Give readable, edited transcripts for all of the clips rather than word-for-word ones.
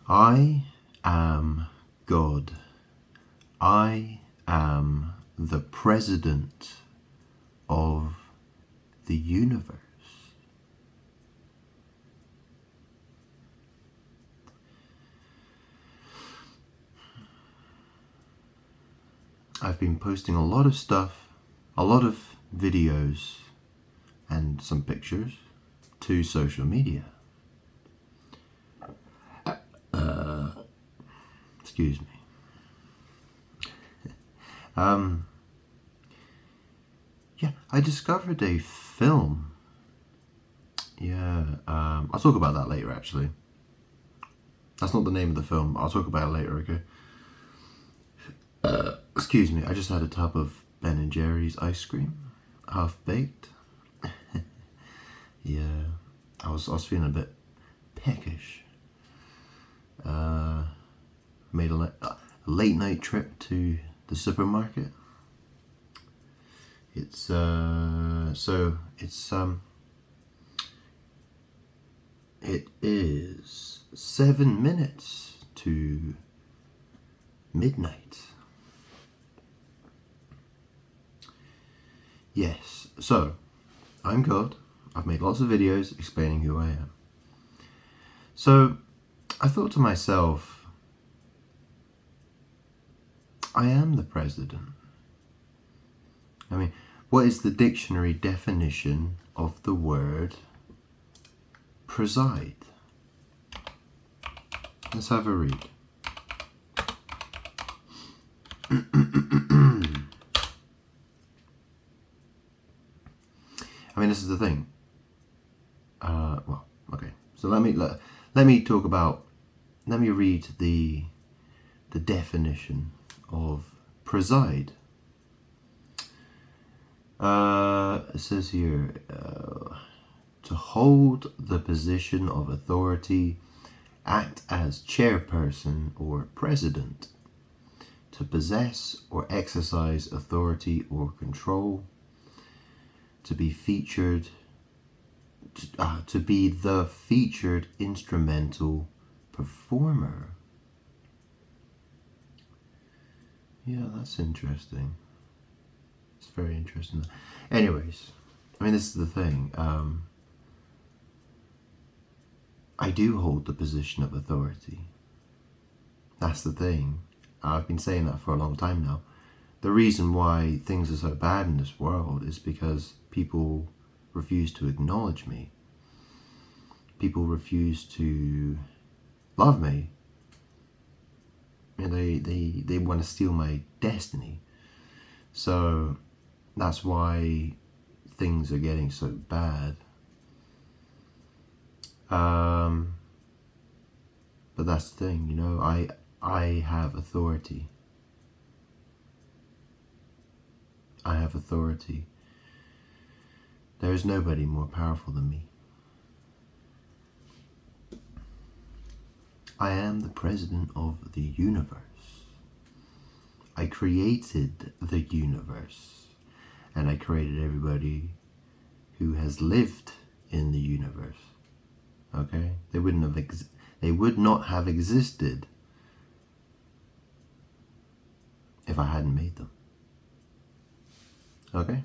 I am God. I am the president of the universe. I've been posting a lot of stuff, a lot of videos and some pictures to social media. Excuse me. Yeah, I discovered a film. Yeah, I'll talk about that later actually. That's not the name of the film. I'll talk about it later, okay? Excuse me, I just had a tub of Ben & Jerry's ice cream, half baked. Yeah, I was feeling a bit peckish. Made a late night trip to the supermarket. It is 7 minutes to midnight. Yes, so I'm God. I've made lots of videos explaining who I am. So I thought to myself, I am the president. I mean, what is the dictionary definition of the word preside? Let's have a read. I mean, this is the thing. Well, okay. So let me talk about. Let me read the definition of preside. It says here, to hold the position of authority, act as chairperson or president, to possess or exercise authority or control, to be featured, to be the featured instrumental performer. Yeah, that's interesting. It's very interesting. Anyways, I mean, this is the thing. I do hold the position of authority. That's the thing. I've been saying that for a long time now. The reason why things are so bad in this world is because people refuse to acknowledge me. People refuse to love me. They want to steal my destiny. So that's why things are getting so bad. But that's the thing, you know, I have authority. I have authority. There is nobody more powerful than me. I am the president of the universe. I created the universe, and I created everybody who has lived in the universe. Okay? They would not have existed if I hadn't made them. Okay?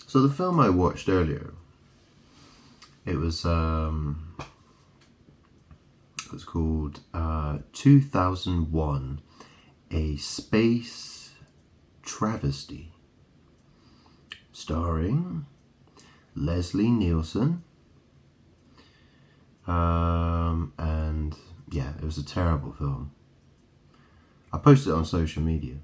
So the film I watched earlier, it was called 2001: A Space Travesty, starring Leslie Nielsen. And yeah, it was a terrible film. I posted it on social media.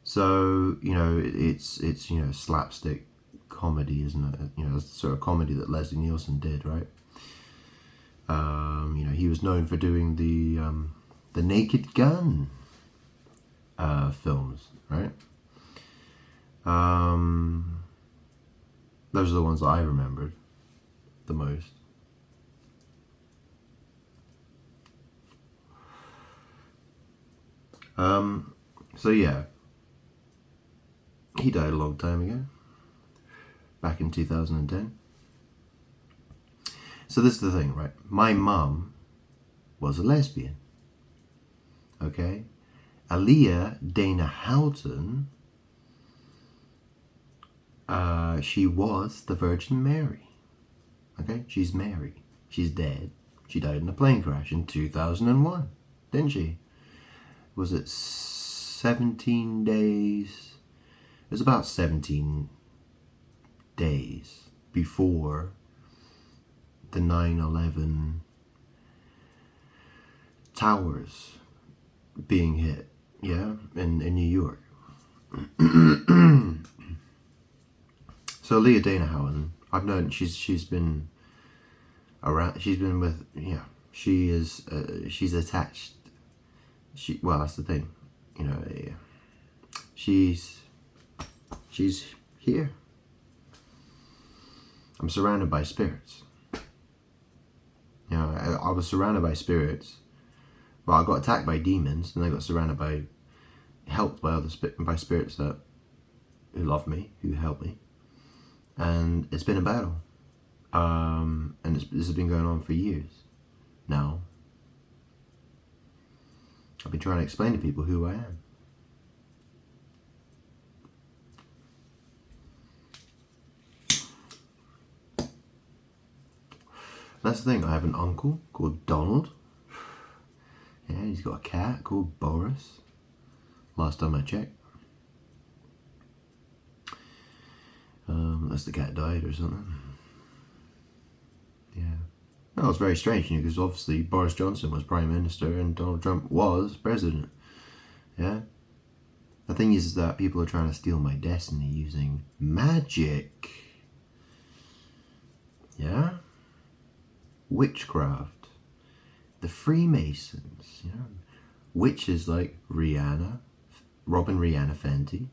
So, you know, it's you know, slapstick comedy, isn't it? You know, it's the sort of comedy that Leslie Nielsen did, right? You know, he was known for doing the Naked Gun films, right? Those are the ones that I remembered the most. So yeah, he died a long time ago. back in 2010. So this is the thing, right? My mum was a lesbian. Okay? Aaliyah Dana Houghton, she was the Virgin Mary. Okay? She's Mary. She's dead. She died in a plane crash in 2001, didn't she? Was it 17 days? It was about 17 days before the 9/11 towers being hit, yeah, in New York. So Leah Dana Houghton, I've known she's been around. She's been with, yeah. She is. She's attached. Well, that's the thing, you know. She's here. I'm surrounded by spirits. You know, I was surrounded by spirits. Well, I got attacked by demons, and I got surrounded by, helped by by spirits that who love me, who help me, and it's been a battle. And this has been going on for years now. I've been trying to explain to people who I am. That's the thing. I have an uncle called Donald. Yeah, he's got a cat called Boris. Last time I checked. Unless the cat died or something. Yeah. That was very strange, you know, because obviously Boris Johnson was Prime Minister and Donald Trump was President. Yeah? The thing is that people are trying to steal my destiny using magic. Yeah? Witchcraft. The Freemasons. You know? Witches like Rihanna, Robin Rihanna Fenty,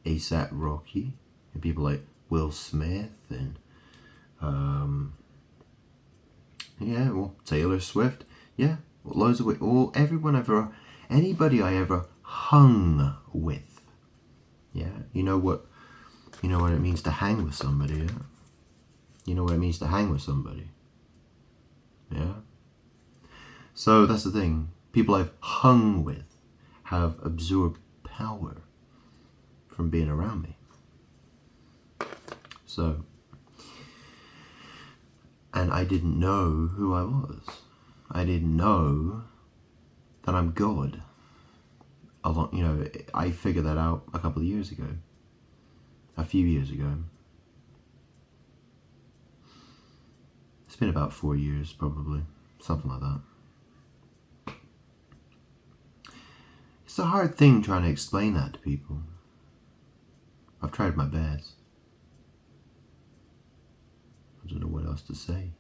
ASAP Rocky, and people like Will Smith and yeah, well, Taylor Swift. Yeah, well, loads of anybody I ever hung with. Yeah, you know what it means to hang with somebody. Yeah, you know what it means to hang with somebody. Yeah. So that's the thing. People I've hung with have absorbed power from being around me. So, and I didn't know who I was. I didn't know that I'm God. I figured that out a couple of years ago. A few years ago. It's been about 4 years, probably. Something like that. It's a hard thing trying to explain that to people. I've tried my best. I don't know what else to say.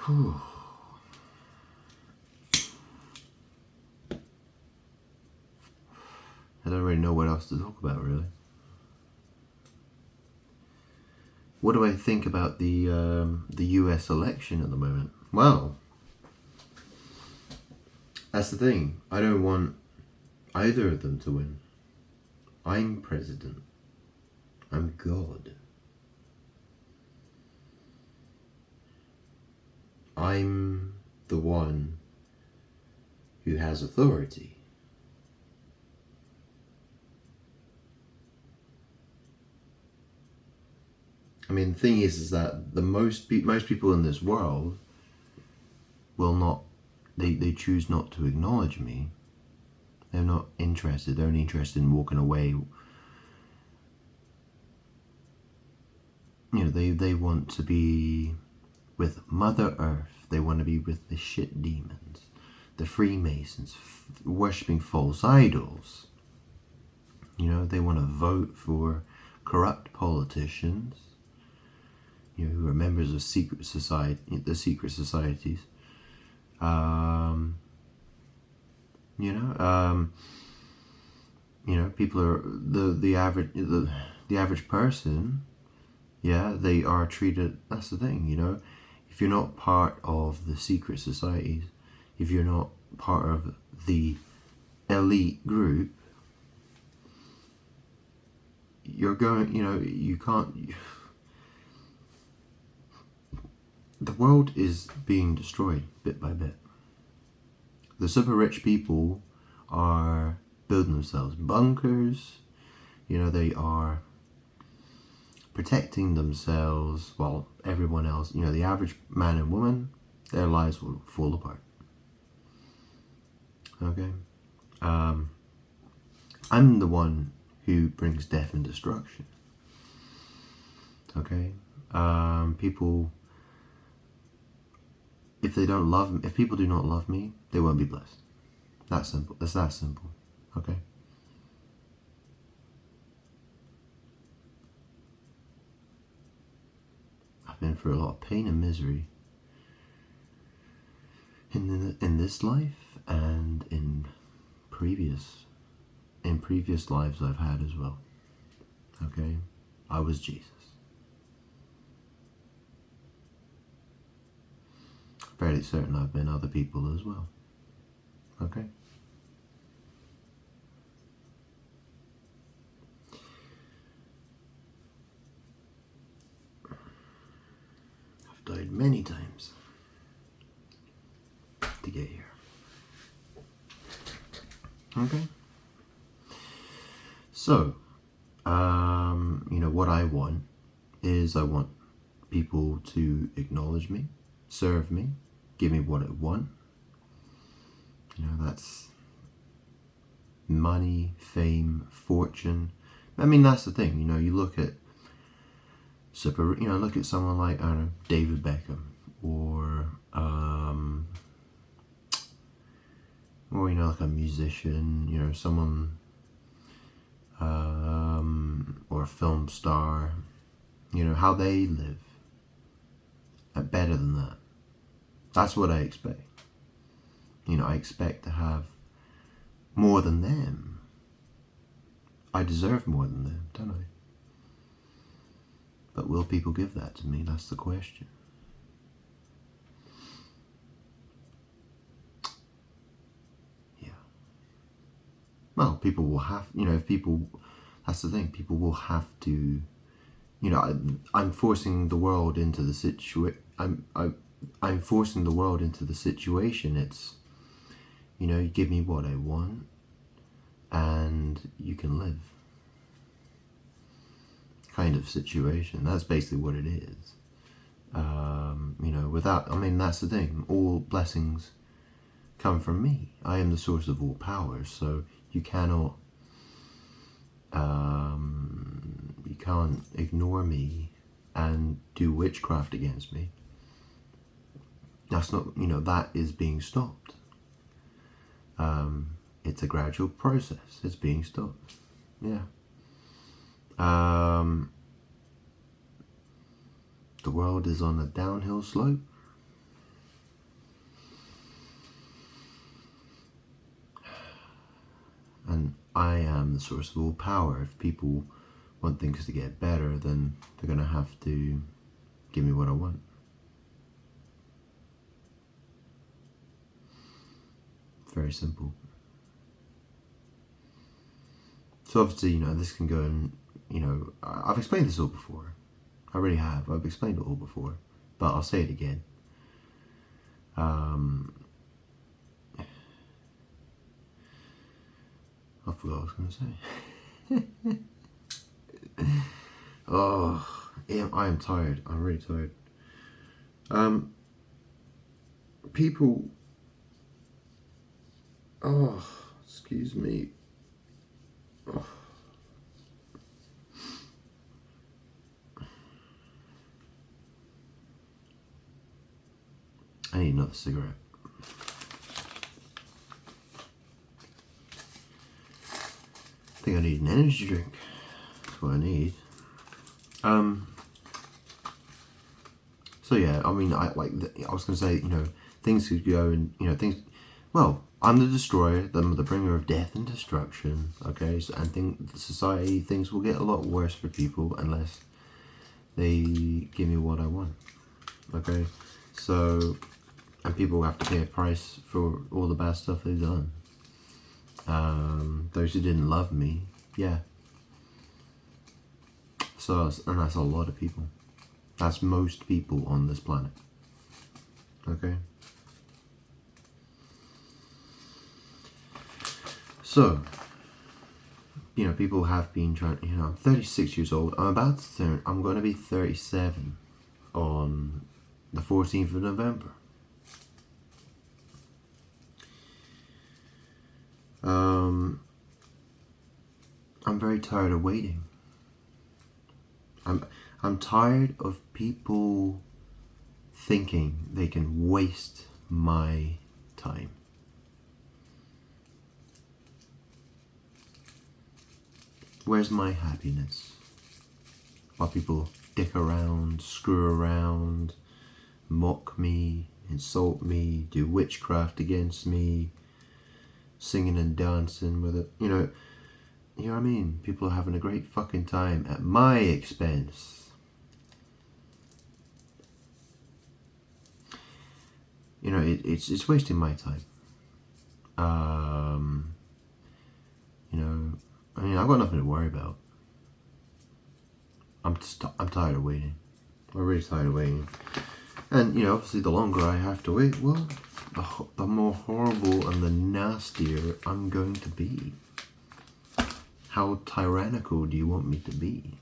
Whew. I don't really know what else to talk about, really. What do I think about the US election at the moment? Well, that's the thing. I don't want either of them to win. I'm president. I'm God. I'm the one who has authority. I mean, the thing is that the most people in this world will not. They choose not to acknowledge me. They're not interested. They're only interested in walking away. You know, they want to be with Mother Earth. They want to be with the shit demons, the Freemasons, worshipping false idols. You know, they want to vote for corrupt politicians, you know, who are members of secret society, the secret societies. People are the average person. Yeah, they are treated. That's the thing, you know. If you're not part of the secret societies, if you're not part of the elite group, you're going, you can't. The world is being destroyed bit by bit. The super rich people are building themselves bunkers. They are protecting themselves while everyone else, the average man and woman, their lives will fall apart. Okay? I'm the one who brings death and destruction. Okay? People, if people do not love me, they won't be blessed. That simple. It's that simple. Okay? I've been through a lot of pain and misery in this life and in previous lives I've had as well. Okay? I was Jesus. Fairly certain I've been other people as well. Okay? I've died many times to get here. Okay? So, what I want is I want people to acknowledge me, serve me, give me what I want. That's money, fame, fortune. I mean, that's the thing. You look at look at someone like, I don't know, David Beckham, or like a musician, someone, or a film star, how they live. Better than that. That's what I expect. I expect to have more than them. I deserve more than them, don't I? But will people give that to me? That's the question. Yeah. Well, people will have, that's the thing, people will have to, I'm forcing the world into the I'm forcing the world into the situation. It's, you give me what I want and you can live. Kind of situation. That's basically what it is. That's the thing. All blessings come from me. I am the source of all power. So you cannot, you can't ignore me and do witchcraft against me. That's not, that is being stopped. It's a gradual process. It's being stopped. Yeah. The world is on a downhill slope. And I am the source of all power. If people want things to get better, then they're going to have to give me what I want. Very simple. So obviously, this can go and, I've explained this all before. I really have. I've explained it all before. But I'll say it again. I forgot what I was going to say. Oh, I am tired. I'm really tired. People... Oh, excuse me. Oh. I need another cigarette. I think I need an energy drink. That's what I need. So yeah, I was gonna say, things could go and things. Well, I'm the destroyer, the bringer of death and destruction. Okay, so society, things will get a lot worse for people unless they give me what I want. Okay, so, and people will have to pay a price for all the bad stuff they've done. Those who didn't love me, yeah. that's a lot of people. That's most people on this planet. Okay? So, people have been trying, I'm 36 years old. I'm going to be 37 on the 14th of November. I'm very tired of waiting. I'm tired of people thinking they can waste my time. Where's my happiness? While people dick around, screw around, mock me, insult me, do witchcraft against me, singing and dancing with it. You know what I mean? People are having a great fucking time at my expense. It's wasting my time. I've got nothing to worry about. I'm tired of waiting. I'm really tired of waiting. And, obviously the longer I have to wait, well, the more horrible and the nastier I'm going to be. How tyrannical do you want me to be?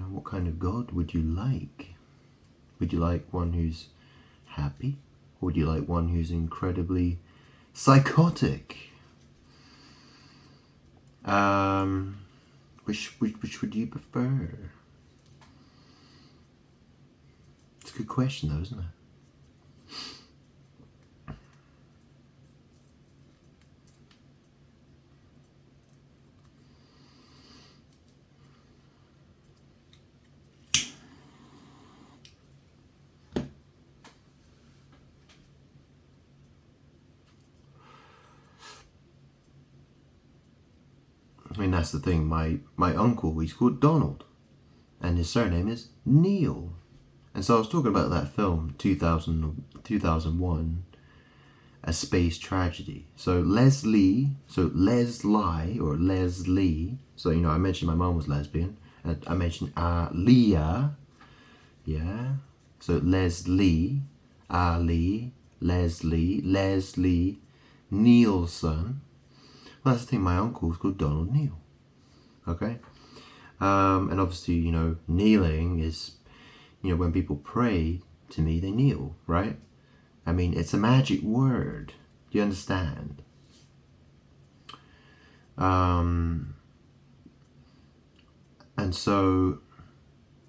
What kind of God would you like? Would you like one who's happy? Or would you like one who's incredibly psychotic? Which would you prefer? It's a good question though, isn't it? That's the thing. My uncle, he's called Donald, and his surname is Neil. And so I was talking about that film, 2001, A Space Tragedy. So Leslie, or Leslie. So, I mentioned my mom was lesbian. And I mentioned Leah. Yeah. So Leslie, Ali, Leslie Nielsen. Well, that's the thing. My uncle's called Donald Neil. Okay? And obviously, kneeling is, when people pray to me, they kneel, right? It's a magic word. Do you understand? And so,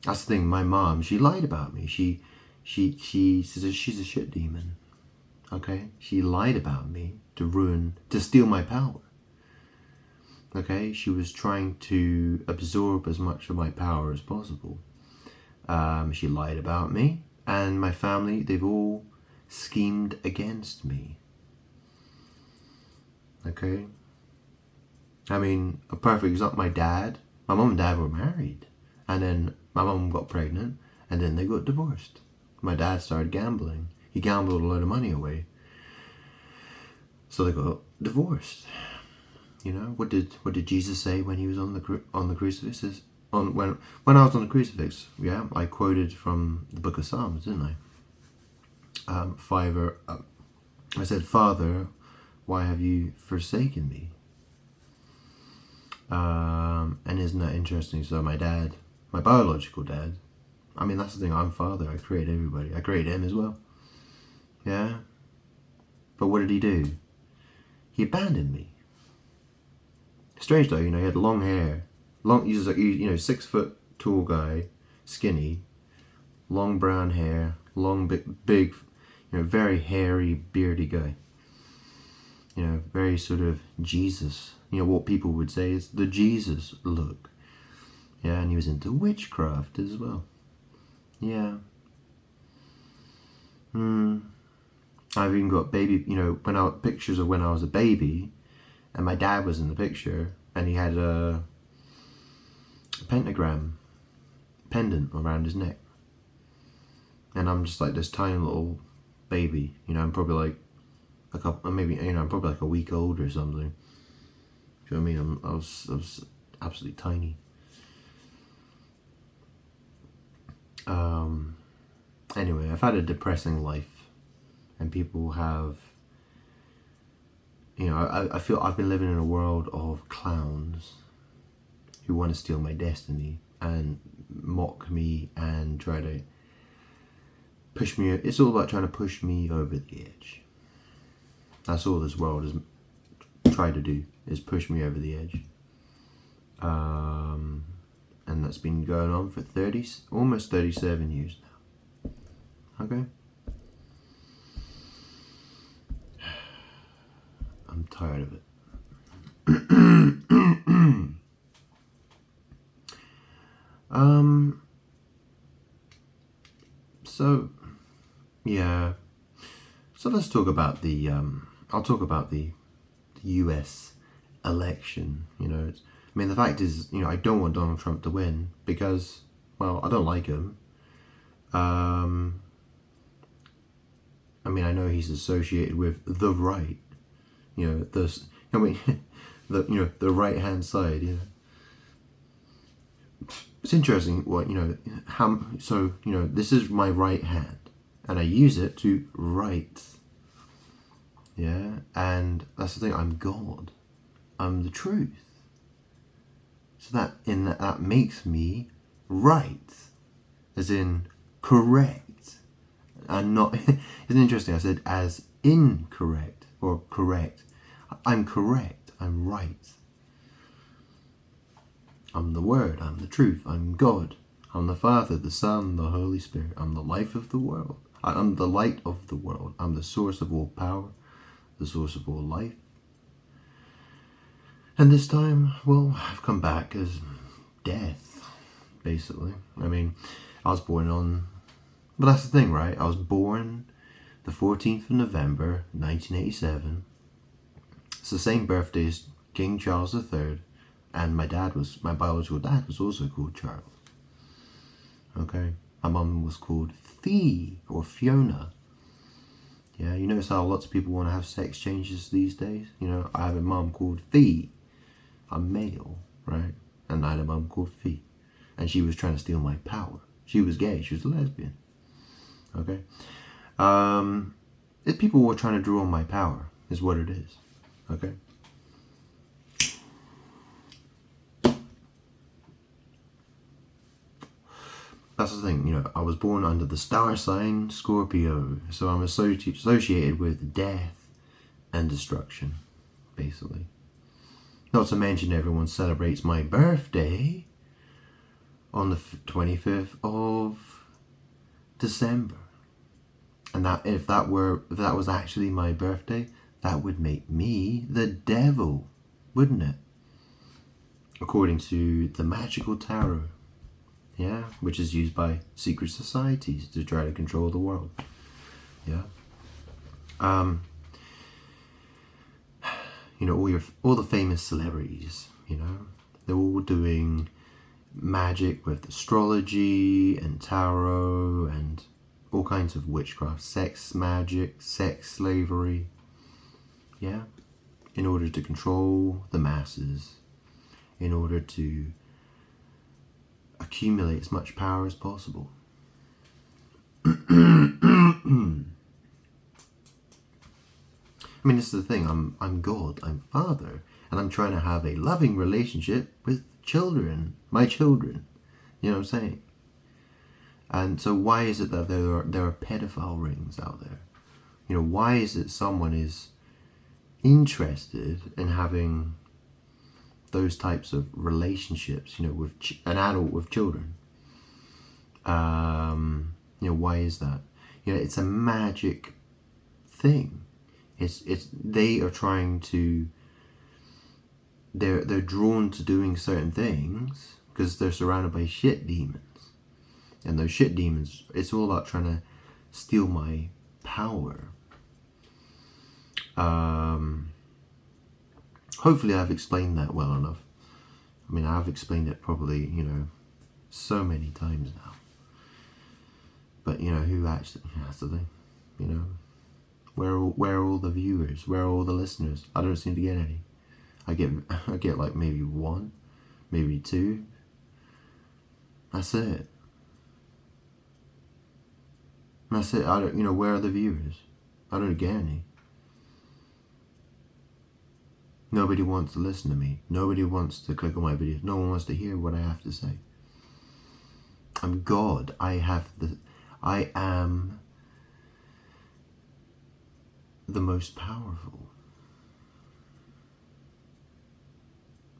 that's the thing. My mom, she lied about me. She says she's a shit demon. Okay? She lied about me to steal my power. Okay, she was trying to absorb as much of my power as possible. She lied about me, and my family, they've all schemed against me. Okay? A perfect example, my mom and dad were married, and then my mom got pregnant, and then they got divorced. My dad started gambling. He gambled a lot of money away. So they got divorced. What did Jesus say when he was on the crucifix? When I was on the crucifix, yeah, I quoted from the Book of Psalms, didn't I? I said, "Father, why have you forsaken me?" And isn't that interesting? So my dad, my biological dad, that's the thing. I'm father. I create everybody. I create him as well. Yeah. But what did he do? He abandoned me. Strange though, he had long hair. He was like, 6 foot tall guy, skinny, long brown hair, long big, very hairy, beardy guy. Very sort of Jesus. What people would say is the Jesus look. Yeah, and he was into witchcraft as well. Yeah. I've even got pictures of when I was a baby. And my dad was in the picture, and he had a pentagram pendant around his neck. And I'm just like this tiny little baby. I'm probably like I'm probably like a week old or something. Do you know what I mean? I was absolutely tiny. Anyway, I've had a depressing life, and people have, I feel I've been living in a world of clowns who want to steal my destiny and mock me and try to push me. It's all about trying to push me over the edge. That's all this world has tried to do, is push me over the edge. And that's been going on for almost 37 years now. Okay? I'm tired of it. So, yeah. So let's talk about I'll talk about the US election. The fact is, I don't want Donald Trump to win because, well, I don't like him. I know he's associated with the right. The right hand side. It's interesting. This is my right hand, and I use it to write. Yeah, and that's the thing. I'm God. I'm the truth. So that makes me right, as in correct, and not. It's interesting. I said as incorrect or correct. I'm correct. I'm right. I'm the Word. I'm the truth. I'm God. I'm the Father, the Son, the Holy Spirit. I'm the life of the world. I'm the light of the world. I'm the source of all power, the source of all life. And this time, well, I've come back as death, basically. I was born on... But that's the thing, right? I was born the 14th of November, 1987. It's the same birthday as King Charles III. And my biological dad was also called Charles. Okay? My mum was called Fee, or Fiona. Yeah, you notice how lots of people want to have sex changes these days? I have a mum called Fee. I'm male, right? And I had a mum called Fee. And she was trying to steal my power. She was gay. She was a lesbian. Okay? If people were trying to draw on my power, is what it is. Okay? That's the thing, I was born under the star sign Scorpio, so I'm associated with death and destruction, basically. Not to mention everyone celebrates my birthday on the 25th of December. And that if that was actually my birthday, that would make me the devil, wouldn't it? According to the magical tarot. Yeah, which is used by secret societies to try to control the world. Yeah. All the famous celebrities, they're all doing magic with astrology and tarot and all kinds of witchcraft, sex magic, sex slavery. Yeah. In order to control the masses, in order to accumulate as much power as possible. This is the thing. I'm God. I'm Father, and I'm trying to have a loving relationship with children, my children. You know what I'm saying? And so, why is it that there are pedophile rings out there? Why is it someone is interested in having those types of relationships, with an adult with children? Why is that? It's a magic thing. They are trying to. They're drawn to doing certain things because they're surrounded by shit demons, and those shit demons. It's all about trying to steal my power. Hopefully I've explained that well enough. I've explained it probably, so many times now. But, who actually, that's the thing, where are all the viewers? Where are all the listeners? I don't seem to get any. I get like maybe one, maybe two. That's it. That's it. I don't, where are the viewers? I don't get any. Nobody wants to listen to me. Nobody wants to click on my videos. No one wants to hear what I have to say. I'm God. I am the most powerful.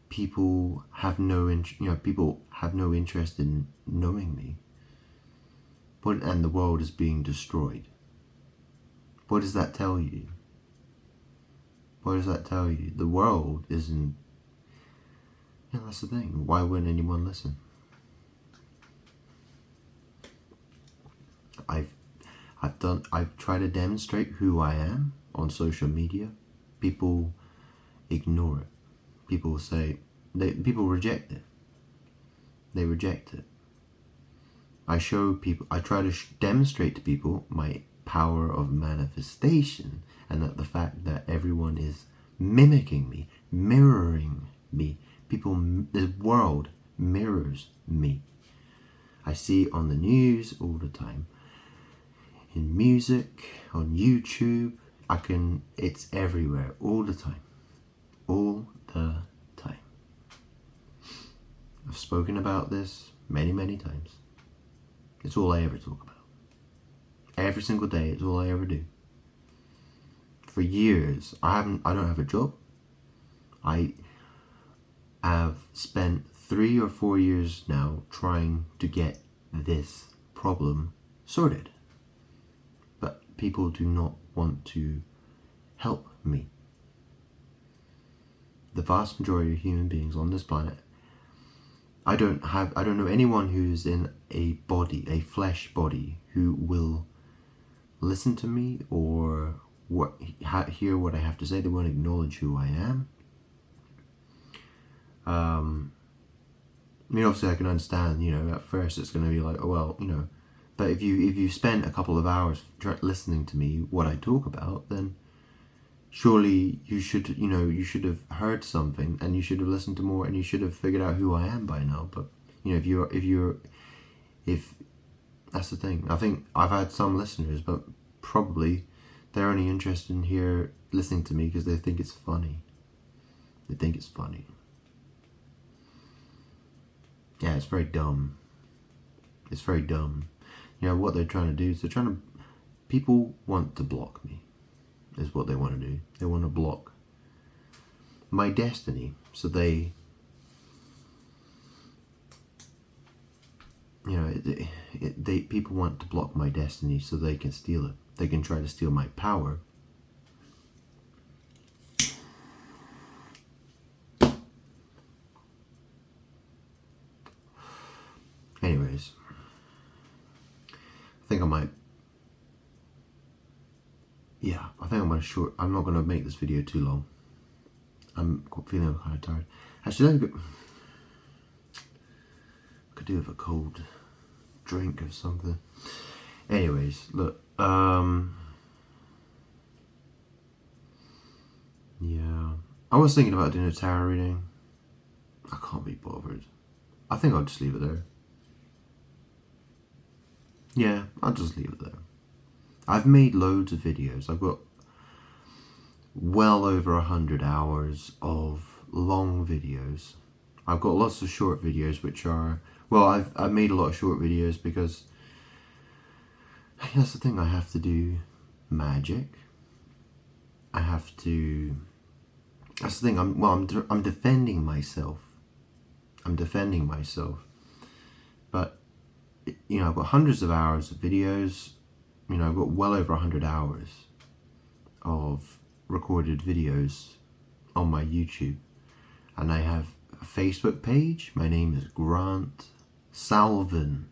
People have no interest in knowing me. And the world is being destroyed. What does that tell you? What does that tell you? The world isn't... that's the thing. Why wouldn't anyone listen? I've tried to demonstrate who I am on social media. People ignore it. People people reject it. They reject it. I try to demonstrate to people my power of manifestation, and that the fact that everyone is mimicking me, mirroring me. The world mirrors me. I see it on the news all the time. In music, on YouTube, it's everywhere, all the time. All the time. I've spoken about this many, many times. It's all I ever talk about. Every single day, it's all I ever do. For years, I don't have a job. I have spent 3 or 4 years now trying to get this problem sorted. But people do not want to help me. The vast majority of human beings on this planet, I don't know anyone who's in a flesh body, who will listen to me or hear what I have to say. They won't acknowledge who I am. Obviously I can understand, at first it's going to be like, oh, well, but if you spent a couple of hours listening to me, what I talk about, then surely you should have heard something, and you should have listened to more, and you should have figured out who I am by now. But if that's the thing. I think I've had some listeners, but probably they're only interested in listening to me because they think it's funny. They think it's funny. Yeah, it's very dumb. It's very dumb. What they're trying to do is people want to block me, is what they want to do. They want to block my destiny. So people want to block my destiny so they can steal it. They can try to steal my power. Anyways, I think I might. Yeah, I think I'm not going to make this video too long. I'm feeling kind of tired. Actually, I could do with a cold drink or something. Anyways, look. Yeah, I was thinking about doing a tarot reading. I can't be bothered. I think I'll just leave it there. Yeah, I'll just leave it there. I've made loads of videos. I've got well over 100 hours of long videos. I've got lots of short videos which are... Well, I've made a lot of short videos because that's the thing. I have to do magic. I have to... That's the thing. I'm defending myself. I'm defending myself. But, I've got hundreds of hours of videos. I've got well over 100 hours of recorded videos on my YouTube. And I have a Facebook page. My name is Grant Salvin.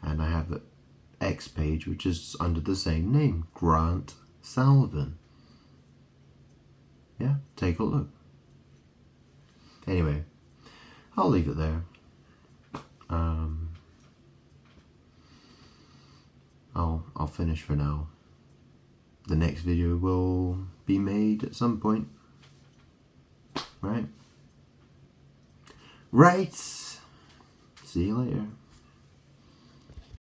And I have an X page which is under the same name, Grant Salvin. Yeah, take a look. Anyway, I'll leave it there. I'll finish for now. The next video will be made at some point. Right. Right. See you later.